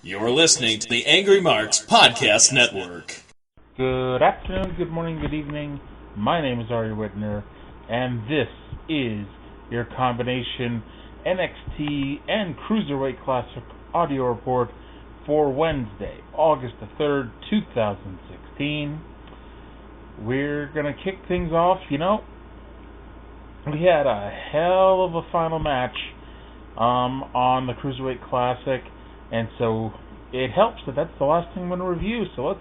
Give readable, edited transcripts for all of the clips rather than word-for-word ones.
You're listening to the Angry Marks Podcast Network. Good afternoon, good morning, good evening. My name is Arya, and this is your combination NXT and Cruiserweight Classic audio report for Wednesday, August the 3rd, 2016. We're going to kick things off. We had a hell of a final match on the Cruiserweight Classic, and so it helps that that's the last thing I'm going to review. So let's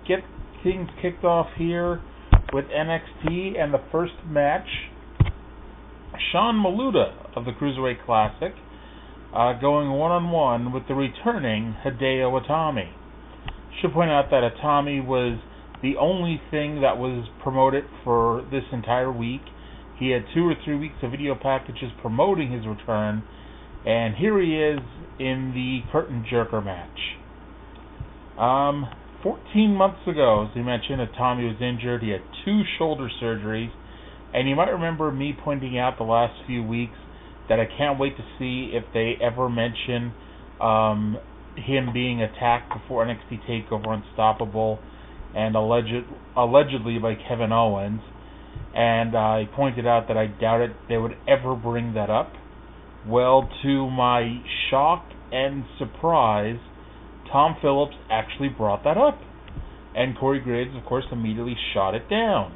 get things kicked off here with NXT and the first match. Sean Maluta of the Cruiserweight Classic going one-on-one with the returning Hideo Itami. Should point out that Itami was the only thing that was promoted for this entire week. He had 2 or 3 weeks of video packages promoting his return, and here he is in the curtain jerker match. 14 months ago, as we mentioned, Itami was injured. He had 2 shoulder surgeries, and you might remember me pointing out the last few weeks that I can't wait to see if they ever mention him being attacked before NXT TakeOver Unstoppable and allegedly by Kevin Owens. And I pointed out that I doubted they would ever bring that up. Well, to my shock and surprise, Tom Phillips actually brought that up. And Corey Graves, of course, immediately shot it down.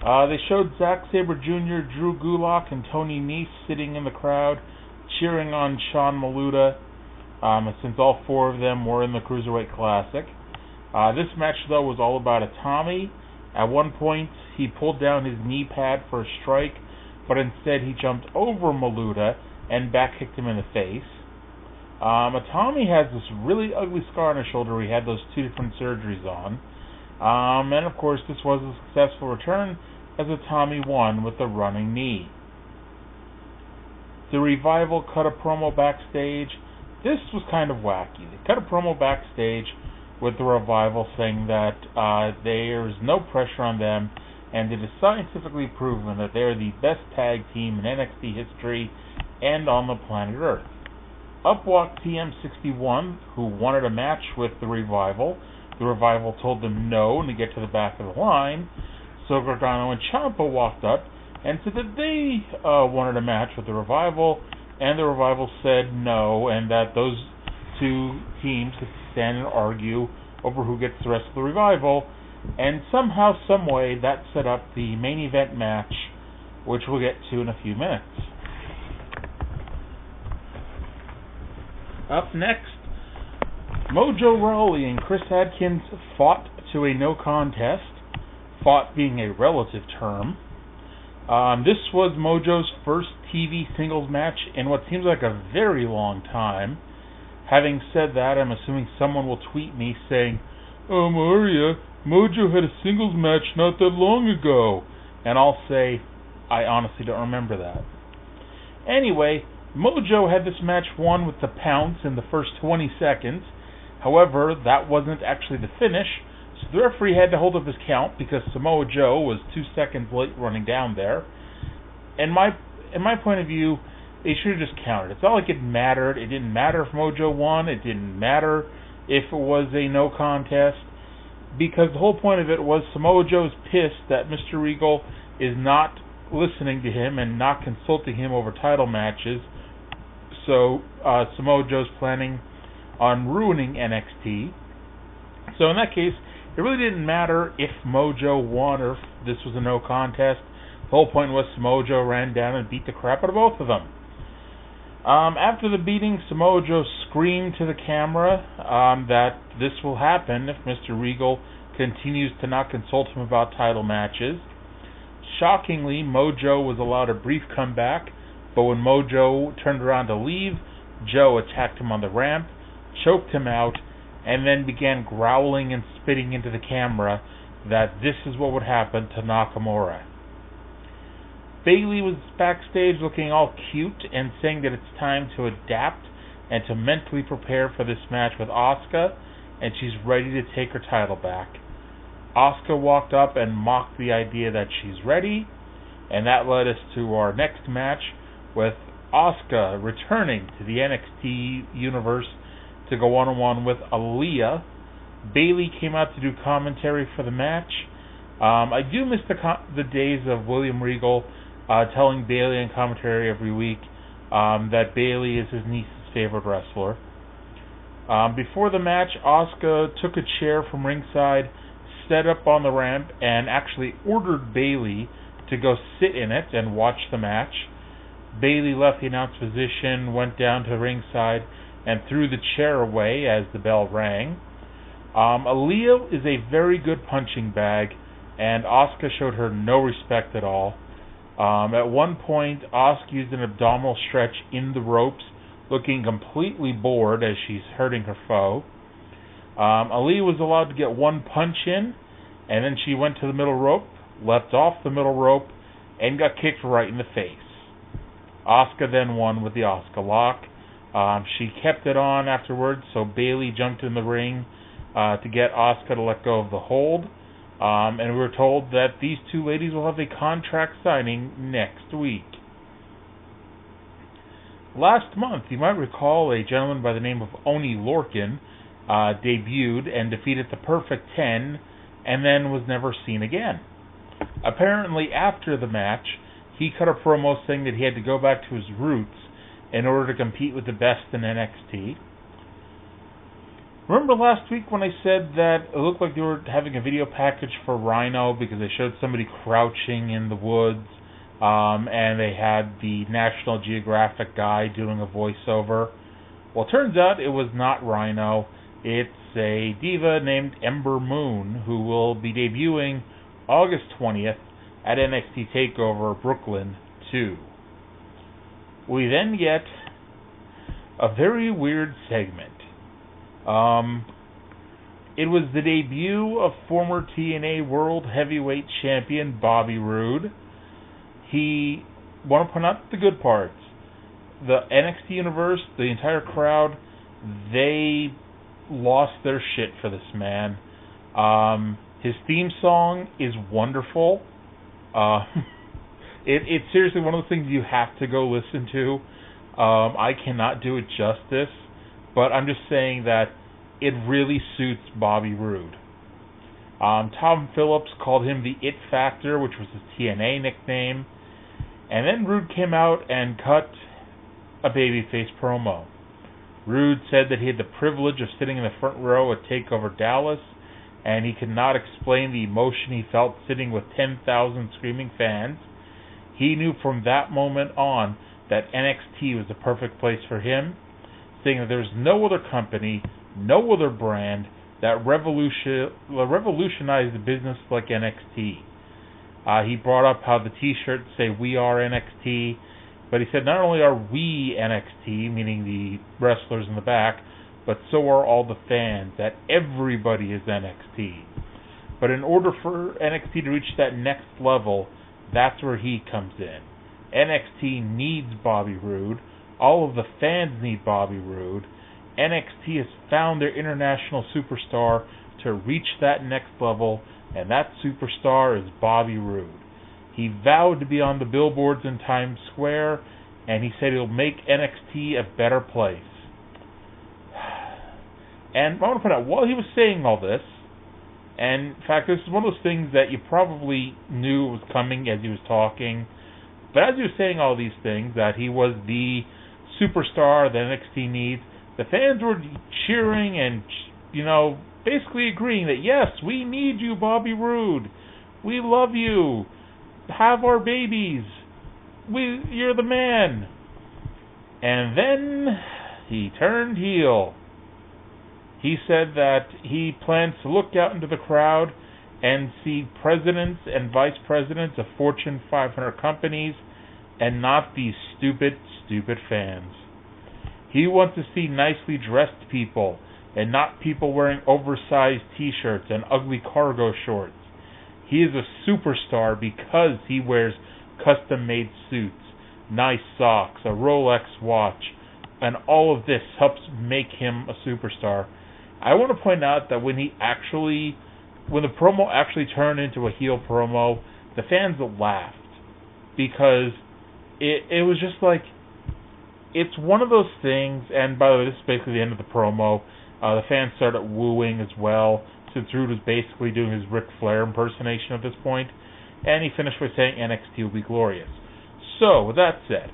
They showed Zack Sabre Jr., Drew Gulak, and Tony Nese sitting in the crowd, cheering on Sean Maluta, since all 4 of them were in the Cruiserweight Classic. This match, though, was all about Itami. At one point, he pulled down his knee pad for a strike, but instead he jumped over Maluta and back-kicked him in the face. Itami has this really ugly scar on his shoulder where he had those 2 different surgeries on. And of course, this was a successful return as Itami won with a running knee. The Revival cut a promo backstage. This was kind of wacky. They cut a promo backstage with the Revival saying that there's no pressure on them, and it is scientifically proven that they are the best tag team in NXT history and on the planet Earth. Up walked TM61, who wanted a match with the Revival. The Revival told them no and to get to the back of the line. So Gargano and Ciampa walked up and said that they wanted a match with the Revival, and the Revival said no, and that those 2 teams could stand and argue over who gets the rest of the Revival. And somehow, someway, that set up the main event match, which we'll get to in a few minutes. Up next, Mojo Rawley and Chris Adkins fought to a no contest, fought being a relative term. This was Mojo's first TV singles match in what seems like a very long time. Having said that, I'm assuming someone will tweet me saying, Arya, Mojo had a singles match not that long ago. And I'll say, I honestly don't remember that. Anyway, Mojo had this match won with the pounce in the first 20 seconds. However, that wasn't actually the finish, so the referee had to hold up his count because Samoa Joe was 2 seconds late running down there. In my point of view, they should have just counted. It's not like it mattered. It didn't matter if Mojo won. It didn't matter if it was a no contest, because the whole point of it was Samoa Joe's pissed that Mr. Regal is not listening to him and not consulting him over title matches. So Samoa Joe's planning on ruining NXT. So in that case, it really didn't matter if Mojo won or if this was a no contest. The whole point was Samoa Joe ran down and beat the crap out of both of them. After the beating, Samoa Joe screamed to the camera that this will happen if Mr. Regal continues to not consult him about title matches. Shockingly, Mojo was allowed a brief comeback, but when Mojo turned around to leave, Joe attacked him on the ramp, choked him out, and then began growling and spitting into the camera that this is what would happen to Nakamura. Bayley was backstage looking all cute and saying that it's time to adapt and to mentally prepare for this match with Asuka, and she's ready to take her title back. Asuka walked up and mocked the idea that she's ready, and that led us to our next match with Asuka returning to the NXT universe to go one-on-one with Arya. Bayley came out to do commentary for the match. I do miss the days of William Regal telling Bayley in commentary every week that Bayley is his niece's favorite wrestler. Before the match, Asuka took a chair from ringside, set up on the ramp, and actually ordered Bayley to go sit in it and watch the match. Bayley left the announce position, went down to ringside, and threw the chair away as the bell rang. Arya is a very good punching bag, and Asuka showed her no respect at all. At one point, Asuka used an abdominal stretch in the ropes, looking completely bored as she's hurting her foe. Arya was allowed to get one punch in, and then she went to the middle rope, leapt off the middle rope, and got kicked right in the face. Asuka then won with the Asuka lock. She kept it on afterwards, so Bayley jumped in the ring to get Asuka to let go of the hold. And we were told that these two ladies will have a contract signing next week. Last month, you might recall a gentleman by the name of Oni Lorcan debuted and defeated the Perfect 10 and then was never seen again. Apparently, after the match, he cut a promo saying that he had to go back to his roots in order to compete with the best in NXT. Remember last week when I said that it looked like they were having a video package for Rhino because they showed somebody crouching in the woods, and they had the National Geographic guy doing a voiceover? Well, it turns out it was not Rhino. It's a diva named Ember Moon who will be debuting August 20th at NXT TakeOver Brooklyn 2. We then get a very weird segment. It was the debut of former TNA World Heavyweight Champion Bobby Roode. He, want to point out the good parts. The NXT universe, the entire crowd, they lost their shit for this man. His theme song is wonderful. It's seriously one of those things you have to go listen to. I cannot do it justice, but I'm just saying that it really suits Bobby Roode. Tom Phillips called him the It Factor, which was his TNA nickname. And then Roode came out and cut a babyface promo. Roode said that he had the privilege of sitting in the front row at TakeOver Dallas, and he could not explain the emotion he felt sitting with 10,000 screaming fans. He knew from that moment on that NXT was the perfect place for him, saying that there's no other company, no other brand that revolutionized the business like NXT. He brought up how the t-shirts say "We are NXT," but he said not only are we NXT, meaning the wrestlers in the back, but so are all the fans, that everybody is NXT. But in order for NXT to reach that next level, that's where he comes in. NXT needs Bobby Roode. All of the fans need Bobby Roode. NXT has found their international superstar to reach that next level, and that superstar is Bobby Roode. He vowed to be on the billboards in Times Square, and he said he'll make NXT a better place. And I want to point out, while he was saying all this, and in fact, this is one of those things that you probably knew was coming as he was talking, but as he was saying all these things, that he was the superstar that NXT needs, the fans were cheering and, basically agreeing that, yes, we need you, Bobby Roode. We love you. Have our babies. You're the man. And then he turned heel. He said that he plans to look out into the crowd and see presidents and vice presidents of Fortune 500 companies and not these stupid, stupid fans. He wants to see nicely dressed people and not people wearing oversized t-shirts and ugly cargo shorts. He is a superstar because he wears custom-made suits, nice socks, a Rolex watch, and all of this helps make him a superstar. I want to point out that when the promo actually turned into a heel promo, the fans laughed because it was just like, it's one of those things, and by the way, this is basically the end of the promo. The fans started wooing as well, since Roode was basically doing his Ric Flair impersonation at this point, and he finished by saying NXT will be glorious. So, with that said,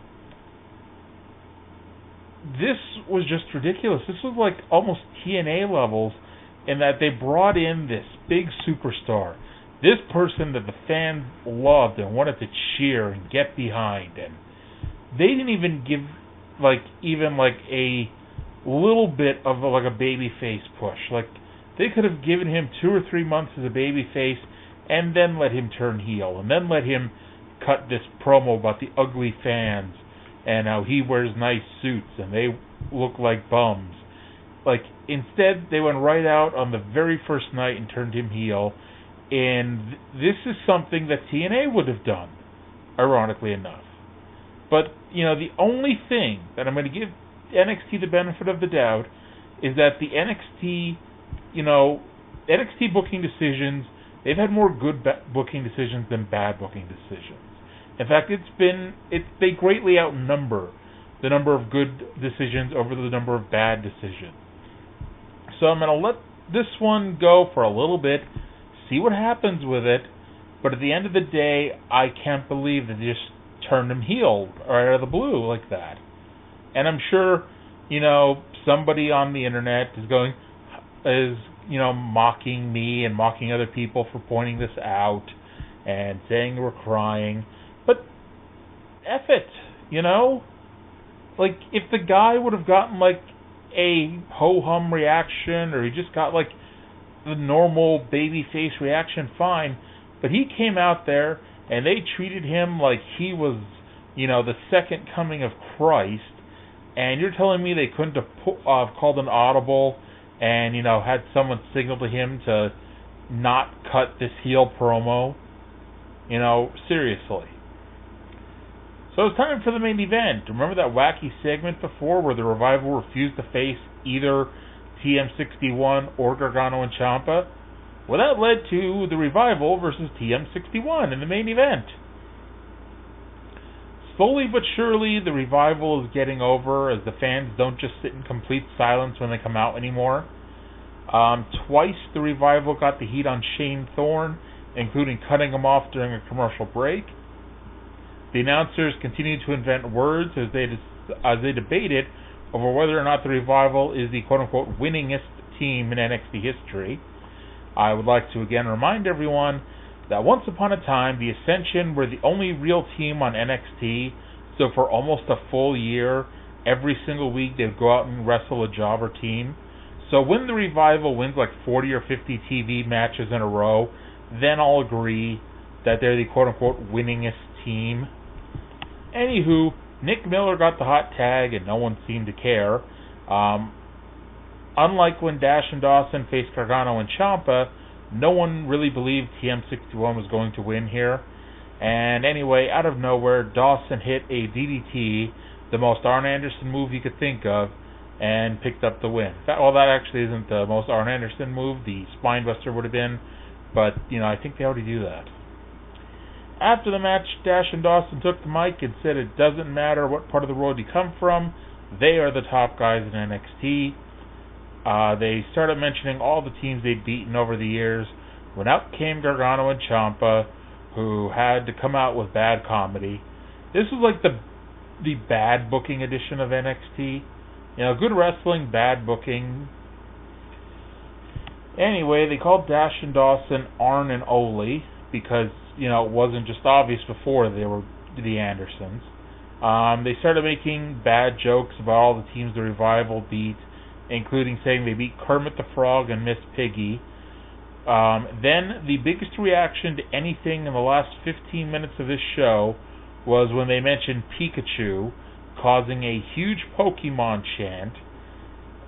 this was just ridiculous. This was like almost TNA levels in that they brought in this big superstar, this person that the fans loved and wanted to cheer and get behind, and they didn't even give even a little bit of a baby face push. Like, they could have given him 2 or 3 months as a baby face and then let him turn heel and then let him cut this promo about the ugly fans and how he wears nice suits and they look like bums. Like, instead, they went right out on the very first night and turned him heel, and this is something that TNA would have done, ironically enough. But, the only thing that I'm going to give NXT the benefit of the doubt is that the NXT booking decisions, they've had more good booking decisions than bad booking decisions. In fact, they greatly outnumber the number of good decisions over the number of bad decisions. So I'm going to let this one go for a little bit, see what happens with it, but at the end of the day, I can't believe that they just turned him heel right out of the blue like that. And I'm sure, somebody on the internet is mocking me and mocking other people for pointing this out and saying we're crying. But F it, Like, if the guy would have gotten, a ho-hum reaction, or he just got, the normal babyface reaction, fine. But he came out there, and they treated him like he was, the second coming of Christ. And you're telling me they couldn't have called an audible and, had someone signal to him to not cut this heel promo? Seriously. So it's time for the main event. Remember that wacky segment before where the Revival refused to face either TM61 or Gargano and Ciampa? Well, that led to the Revival versus TM61 in the main event. Slowly but surely, the Revival is getting over as the fans don't just sit in complete silence when they come out anymore. Twice the Revival got the heat on Shane Thorne, including cutting him off during a commercial break. The announcers continue to invent words as they debated over whether or not the Revival is the quote-unquote winningest team in NXT history. I would like to again remind everyone that once upon a time, the Ascension were the only real team on NXT, so for almost a full year, every single week they would go out and wrestle a jobber team. So when the Revival wins 40 or 50 TV matches in a row, then I'll agree that they're the quote-unquote winningest team. Anywho, Nick Miller got the hot tag and no one seemed to care. Unlike when Dash and Dawson faced Gargano and Ciampa, no one really believed TM61 was going to win here. And anyway, out of nowhere, Dawson hit a DDT, the most Arn Anderson move you could think of, and picked up the win. That actually isn't the most Arn Anderson move. The Spinebuster would have been, but, I think they already do that. After the match, Dash and Dawson took the mic and said it doesn't matter what part of the road you come from, they are the top guys in NXT. They started mentioning all the teams they'd beaten over the years, when out came Gargano and Ciampa, who had to come out with bad comedy. This was the bad booking edition of NXT. Good wrestling, bad booking. Anyway, they called Dash and Dawson Arn and Ole because, it wasn't just obvious before they were the Andersons. They started making bad jokes about all the teams the Revival beat, including saying they beat Kermit the Frog and Miss Piggy. Then the biggest reaction to anything in the last 15 minutes of this show was when they mentioned Pikachu, causing a huge Pokemon chant,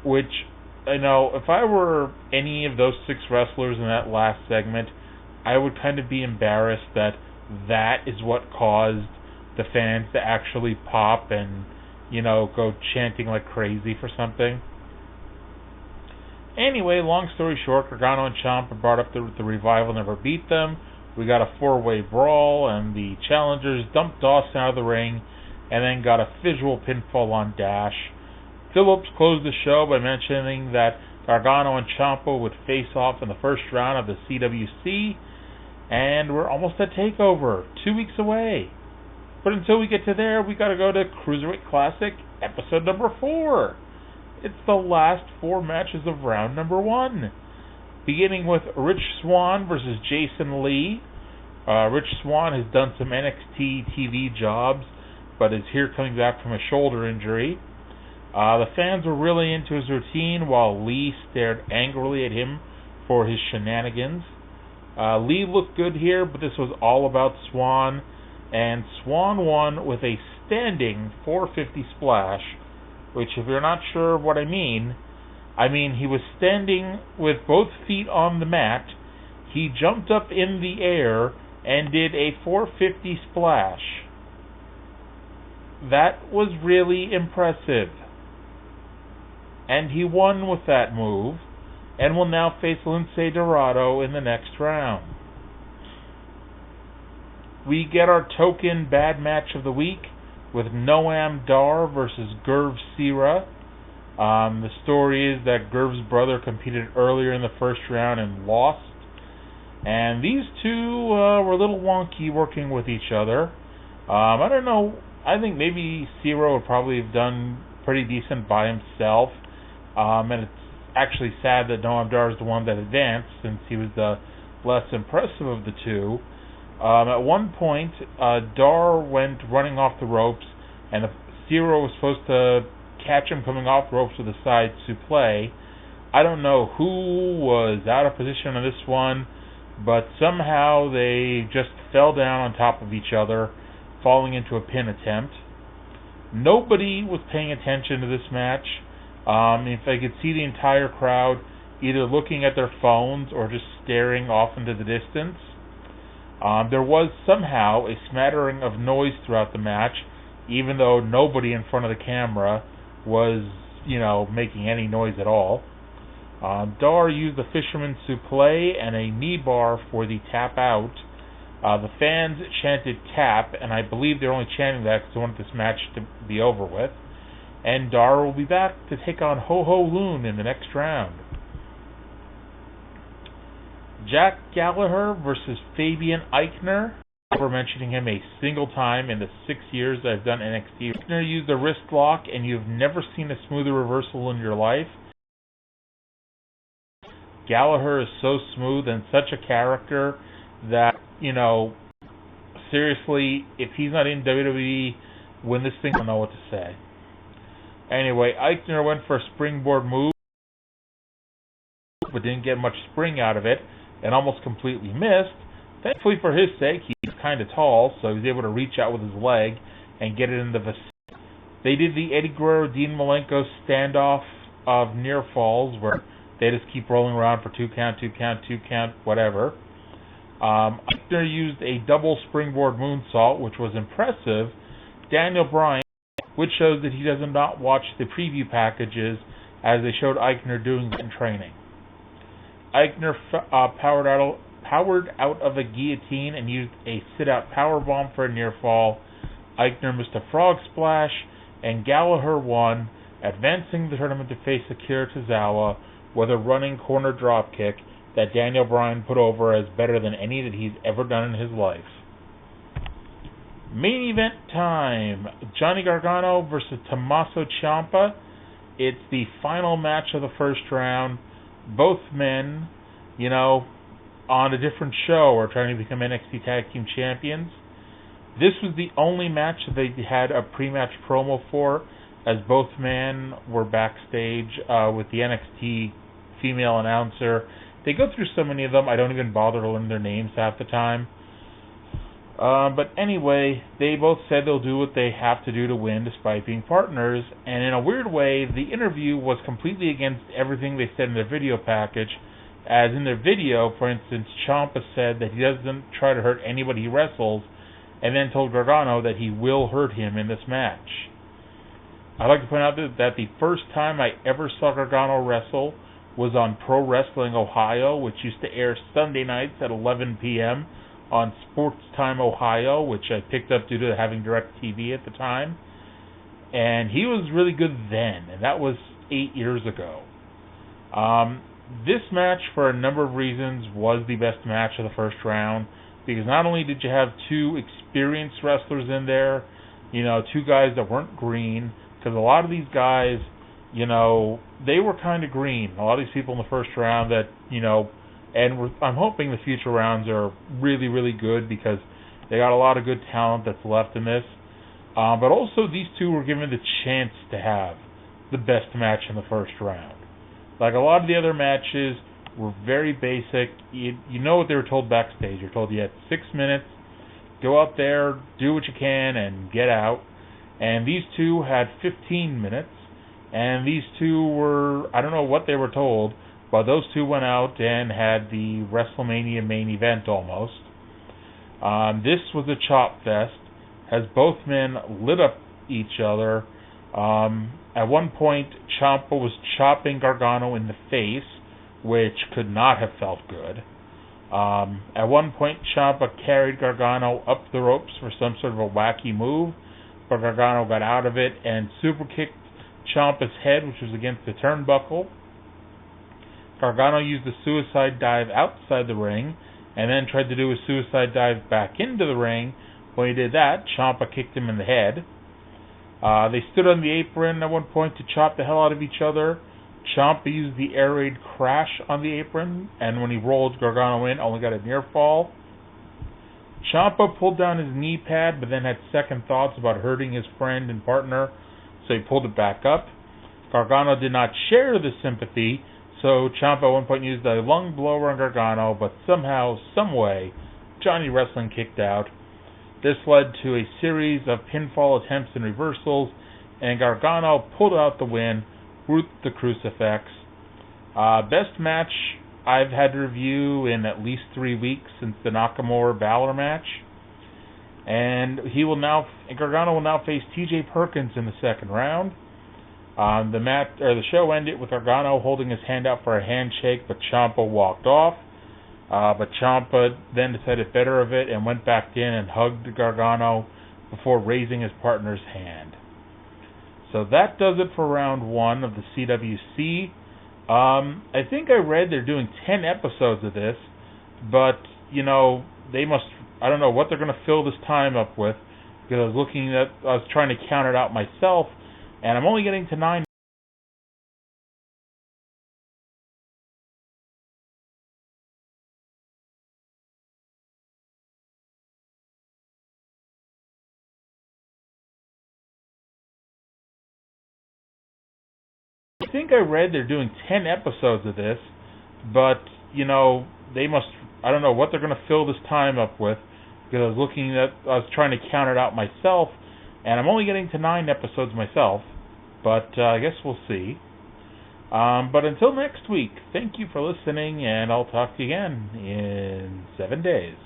which, if I were any of those 6 wrestlers in that last segment, I would kind of be embarrassed that is what caused the fans to actually pop and, go chanting like crazy for something. Anyway, long story short, Gargano and Ciampa brought up the Revival never beat them. We got a 4-way brawl, and the challengers dumped Dawson out of the ring and then got a visual pinfall on Dash. Phillips closed the show by mentioning that Gargano and Ciampa would face off in the first round of the CWC, and we're almost at TakeOver, 2 weeks away. But until we get to there, we got to go to Cruiserweight Classic, episode number 4. It's the last 4 matches of round number 1. Beginning with Rich Swann versus Jason Lee. Rich Swann has done some NXT TV jobs, but is here coming back from a shoulder injury. The fans were really into his routine, while Lee stared angrily at him for his shenanigans. Lee looked good here, but this was all about Swann, and Swann won with a standing 450 splash, which, if you're not sure what I mean he was standing with both feet on the mat. He jumped up in the air and did a 450 splash. That was really impressive. And he won with that move, and will now face Lince Dorado in the next round. We get our token bad match of the week with Noam Dar versus Gurv Sira. The story is that Gurv's brother competed earlier in the first round and lost. And these two were a little wonky working with each other. I don't know. I think maybe Sira would probably have done pretty decent by himself. And it's actually sad that Noam Dar is the one that advanced, since he was the less impressive of the two. At one point, Dar went running off the ropes, and Sira was supposed to catch him coming off the ropes with a side suplex. I don't know who was out of position on this one, but somehow they just fell down on top of each other, falling into a pin attempt. Nobody was paying attention to this match. If I could see the entire crowd either looking at their phones or just staring off into the distance. There was somehow a smattering of noise throughout the match, even though nobody in front of the camera was, making any noise at all. Dar used the Fisherman Suplex and a knee bar for the tap out. The fans chanted tap, and I believe they're only chanting that because they want this match to be over with. And Dar will be back to take on Ho-Ho Loon in the next round. Jack Gallagher versus Fabian Eichner. Never mentioning him a single time in the 6 years I've done NXT. Eichner used a wrist lock, and you've never seen a smoother reversal in your life. Gallagher is so smooth and such a character that, seriously, if he's not in WWE when this thing, I don't know what to say. Anyway, Eichner went for a springboard move, but didn't get much spring out of it, and almost completely missed. Thankfully for his sake, he's kind of tall, so he was able to reach out with his leg and get it in the vicinity. They did the Eddie Guerrero-Dean Malenko standoff of near falls, where they just keep rolling around for 2 count, whatever. Eichner used a double springboard moonsault, which was impressive. Daniel Bryan, which shows that he does not watch the preview packages, as they showed Eichner doing in training. Eichner powered out of a guillotine and used a sit-out powerbomb for a near fall. Eichner missed a frog splash, and Gallagher won, advancing the tournament to face Akira Tozawa with a running corner dropkick that Daniel Bryan put over as better than any that he's ever done in his life. Main event time. Johnny Gargano versus Tommaso Ciampa. It's the final match of the first round. Both men, on a different show are trying to become NXT Tag Team Champions. This was the only match that they had a pre-match promo for, as both men were backstage with the NXT female announcer. They go through so many of them, I don't even bother to learn their names half the time. But anyway, they both said they'll do what they have to do to win despite being partners, and in a weird way, the interview was completely against everything they said in their video package, as in their video, for instance, Ciampa said that he doesn't try to hurt anybody he wrestles, and then told Gargano that he will hurt him in this match. I'd like to point out that the first time I ever saw Gargano wrestle was on Pro Wrestling Ohio, which used to air Sunday nights at 11 p.m., on Sports Time Ohio, which I picked up due to having DirecTV at the time. And he was really good then, and that was 8 years ago. This match, for a number of reasons, was the best match of the first round, because not only did you have two experienced wrestlers in there, two guys that weren't green, because a lot of these guys, they were kind of green. A lot of these people in the first round that, and I'm hoping the future rounds are really, really good, because they got a lot of good talent that's left in this. But also these two were given the chance to have the best match in the first round. Like a lot of the other matches were very basic. You know what they were told backstage. You're told you had 6 minutes, go out there, do what you can, and get out. And these two had 15 minutes, and these two were, I don't know what they were told, but those two went out and had the WrestleMania main event almost. This was a chop fest, as both men lit up each other. At one point, Ciampa was chopping Gargano in the face, which could not have felt good. At one point, Ciampa carried Gargano up the ropes for some sort of a wacky move, but Gargano got out of it and super kicked Ciampa's head, which was against the turnbuckle. Gargano used a suicide dive outside the ring, and then tried to do a suicide dive back into the ring. When he did that, Ciampa kicked him in the head. They stood on the apron at one point to chop the hell out of each other. Ciampa used the air raid crash on the apron, and when he rolled Gargano in, only got a near fall. Ciampa pulled down his knee pad, but then had second thoughts about hurting his friend and partner, so he pulled it back up. Gargano did not share the sympathy, so Ciampa at one point used a lung blower on Gargano, but somehow, someway, Johnny Wrestling kicked out. This led to a series of pinfall attempts and reversals, and Gargano pulled out the win with the crucifix. Best match I've had to review in at least 3 weeks since the Nakamura-Balor match. And Gargano will now face T.J. Perkins in the second round. The show ended with Gargano holding his hand out for a handshake, but Ciampa walked off. But Ciampa then decided better of it and went back in and hugged Gargano before raising his partner's hand. So that does it for round 1 of the CWC. I think I read they're doing 10 episodes of this, but, I don't know what they're going to fill this time up with, because I was trying to count it out myself, and I'm only getting to 9. I think I read they're doing 10 episodes of this, but, I don't know what they're going to fill this time up with, because I was trying to count it out myself, and I'm only getting to 9 episodes myself, but I guess we'll see. But until next week, thank you for listening, and I'll talk to you again in 7 days.